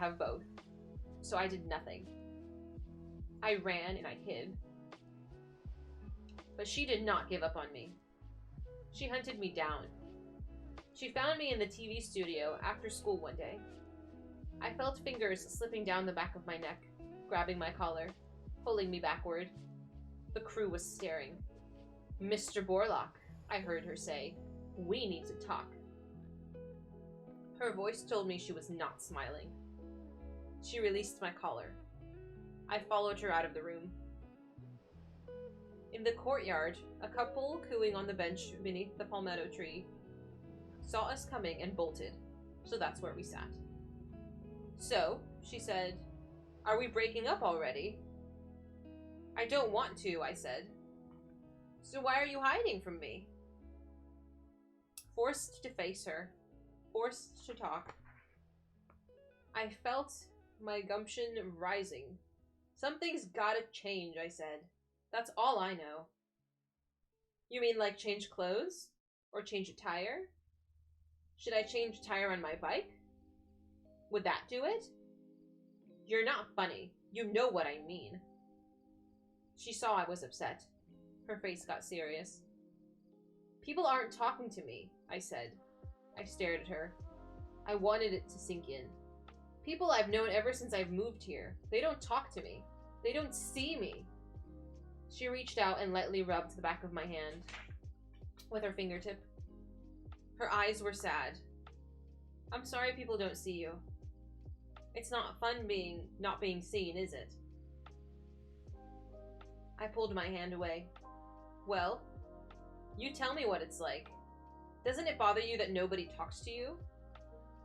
have both. So I did nothing. I ran and I hid. But she did not give up on me. She hunted me down. She found me in the TV studio after school one day. I felt fingers slipping down the back of my neck, grabbing my collar, pulling me backward. The crew was staring. "Mr. Borlock," I heard her say, "we need to talk." Her voice told me she was not smiling. She released my collar. I followed her out of the room. In the courtyard, a couple cooing on the bench beneath the palmetto tree saw us coming and bolted, so that's where we sat. "So," she said, "are we breaking up already?" "I don't want to," I said. "So why are you hiding from me?" Forced to face her, forced to talk. I felt my gumption rising. "Something's gotta change," I said. "That's all I know." "You mean like change clothes? Or change a tire? Should I change a tire on my bike? Would that do it?" "You're not funny. You know what I mean." She saw I was upset. Her face got serious. "People aren't talking to me," I said. I stared at her. I wanted it to sink in. "People I've known ever since I've moved here. They don't talk to me. They don't see me." She reached out and lightly rubbed the back of my hand with her fingertip. Her eyes were sad. "I'm sorry people don't see you. It's not fun not being seen, is it?" I pulled my hand away. "Well, you tell me what it's like. Doesn't it bother you that nobody talks to you?"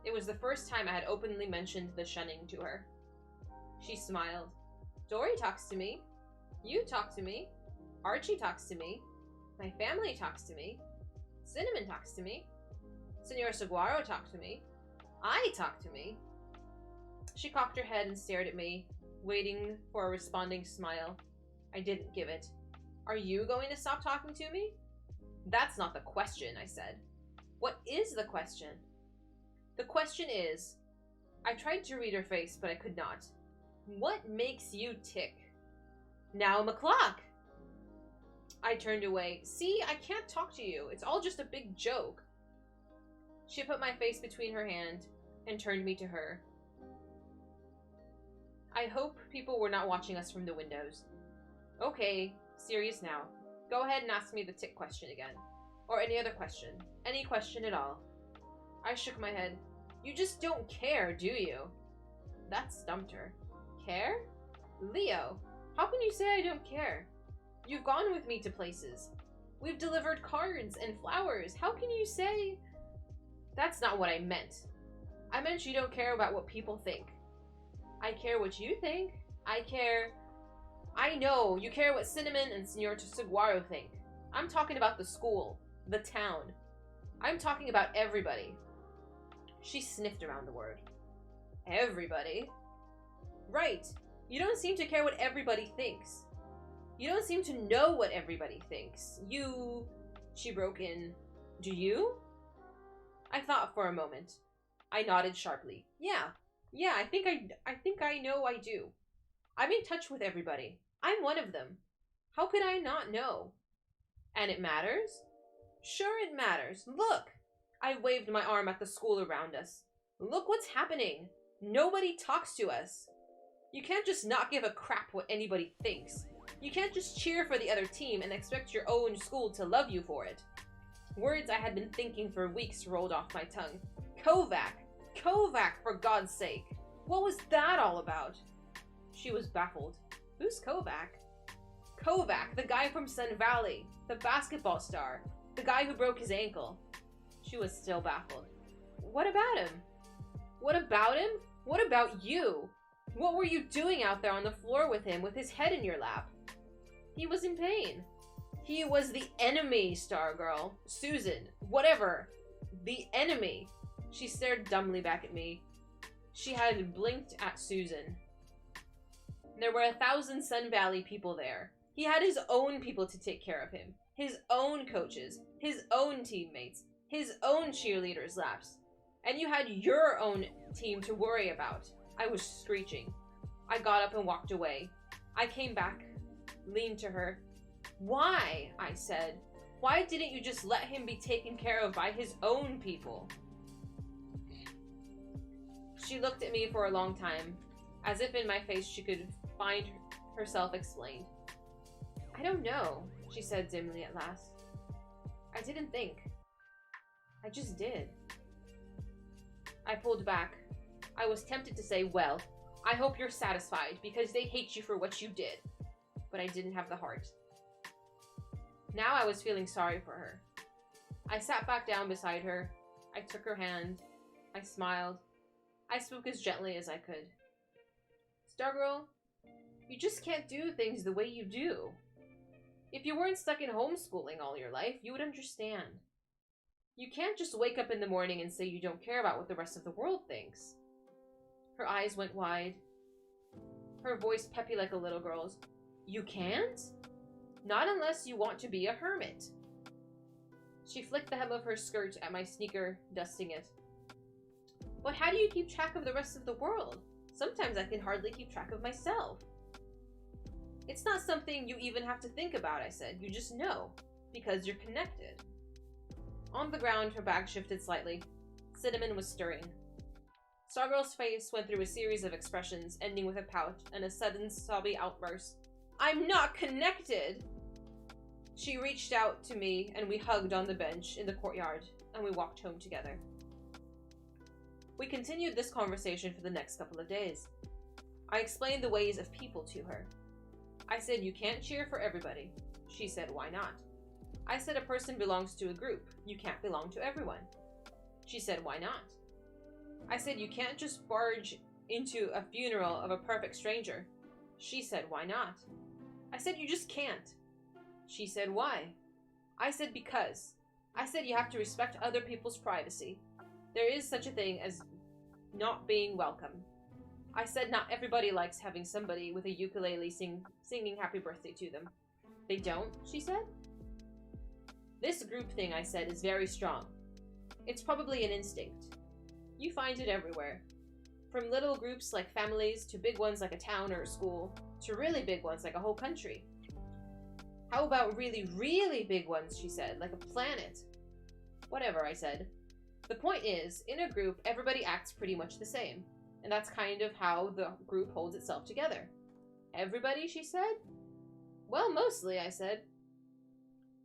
It was the first time I had openly mentioned the shunning to her. She smiled. "Dory talks to me. You talk to me. Archie talks to me. My family talks to me. Cinnamon talks to me. Senor Saguaro talks to me. I talk to me." She cocked her head and stared at me, waiting for a responding smile. I didn't give it. "Are you going to stop talking to me?" "That's not the question," I said. "What is the question?" "The question is," I tried to read her face, but I could not, "what makes you tick?" "Now McClock!" I turned away. "See, I can't talk to you. It's all just a big joke." She put my face between her hand and turned me to her. I hope people were not watching us from the windows. "Okay, serious now. Go ahead and ask me the tick question again. Or any other question. Any question at all." I shook my head. "You just don't care, do you?" That stumped her. "Care? Leo, how can you say I don't care? You've gone with me to places. We've delivered cards and flowers. How can you say—" "That's not what I meant. I meant you don't care about what people think." "I care what you think. I know, you care what Cinnamon and Senor Saguaro think. I'm talking about the school, the town. I'm talking about everybody." She sniffed around the word. "Everybody?" "Right. You don't seem to care what everybody thinks. You don't seem to know what everybody thinks. She broke in. "Do you?" I thought for a moment. I nodded sharply. Yeah, I think I know I do. I'm in touch with everybody. I'm one of them. How could I not know?" "And it matters?" "Sure it matters. Look!" I waved my arm at the school around us. "Look what's happening. Nobody talks to us. You can't just not give a crap what anybody thinks. You can't just cheer for the other team and expect your own school to love you for it." Words I had been thinking for weeks rolled off my tongue. Kovac! Kovac, for God's sake! What was that all about? She was baffled. "Who's Kovac?" "Kovac, the guy from Sun Valley, the basketball star, the guy who broke his ankle." She was still baffled. "What about him?" "What about him? What about you? What were you doing out there on the floor with him with his head in your lap?" "He was in pain." "He was the enemy, Stargirl. Susan. Whatever. The enemy." She stared dumbly back at me. She had blinked at Susan. There were 1,000 Sun Valley people there. He had his own people to take care of him. His own coaches. His own teammates. His own cheerleaders' laps. And you had your own team to worry about. I was screeching. I got up and walked away. I came back, leaned to her. Why? I said. Why didn't you just let him be taken care of by his own people? She looked at me for a long time, as if in my face she could find herself explained. I don't know, she said dimly at last. I didn't think. I just did. I pulled back. I was tempted to say, well, I hope you're satisfied because they hate you for what you did. But I didn't have the heart. Now I was feeling sorry for her. I sat back down beside her. I took her hand. I smiled. I spoke as gently as I could. Stargirl, you just can't do things the way you do. If you weren't stuck in homeschooling all your life, you would understand. You can't just wake up in the morning and say you don't care about what the rest of the world thinks. Her eyes went wide. Her voice peppy like a little girl's. You can't? Not unless you want to be a hermit. She flicked the hem of her skirt at my sneaker, dusting it. But how do you keep track of the rest of the world? Sometimes I can hardly keep track of myself. It's not something you even have to think about, I said. You just know, because you're connected. On the ground, her bag shifted slightly. Cinnamon was stirring. Stargirl's face went through a series of expressions, ending with a pout and a sudden sobby outburst. I'm not connected! She reached out to me, and we hugged on the bench in the courtyard, and we walked home together. We continued this conversation for the next couple of days. I explained the ways of people to her. I said, you can't cheer for everybody. She said, why not? I said, a person belongs to a group. You can't belong to everyone. She said, why not? I said, you can't just barge into a funeral of a perfect stranger. She said, why not? I said, you just can't. She said, why? I said, because. I said, you have to respect other people's privacy. There is such a thing as not being welcome. I said, not everybody likes having somebody with a ukulele singing happy birthday to them. They don't, she said. This group thing, I said, is very strong. It's probably an instinct. You find it everywhere. From little groups like families, to big ones like a town or a school, to really big ones like a whole country. How about really, really big ones, she said, like a planet? Whatever, I said. The point is, in a group, everybody acts pretty much the same. And that's kind of how the group holds itself together. Everybody, she said? Well, mostly, I said.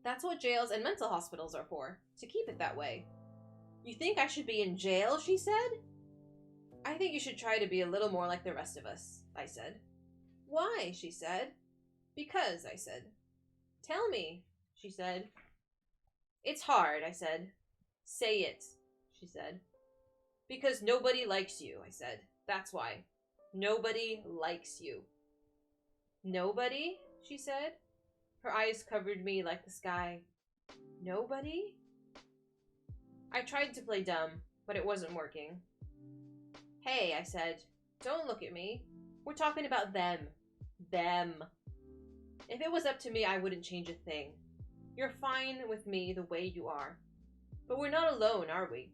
That's what jails and mental hospitals are for, to keep it that way. You think I should be in jail, she said? I think you should try to be a little more like the rest of us, I said. Why, she said. Because, I said. Tell me, she said. It's hard, I said. Say it, she said. Because nobody likes you, I said. That's why. Nobody likes you. Nobody, she said. Her eyes covered me like the sky. Nobody? I tried to play dumb, but it wasn't working. Hey, I said, don't look at me. We're talking about them. Them. If it was up to me, I wouldn't change a thing. You're fine with me the way you are. But we're not alone, are we?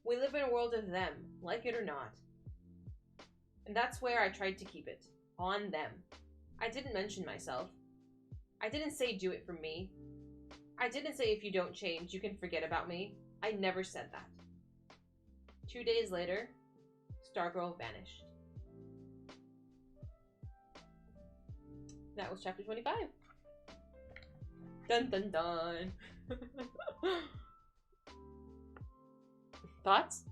We live in a world of them, like it or not. And that's where I tried to keep it. On them. I didn't mention myself. I didn't say do it for me. I didn't say if you don't change, you can forget about me. I never said that. 2 days later, Stargirl vanished. That was chapter 25. Dun dun dun. Thoughts?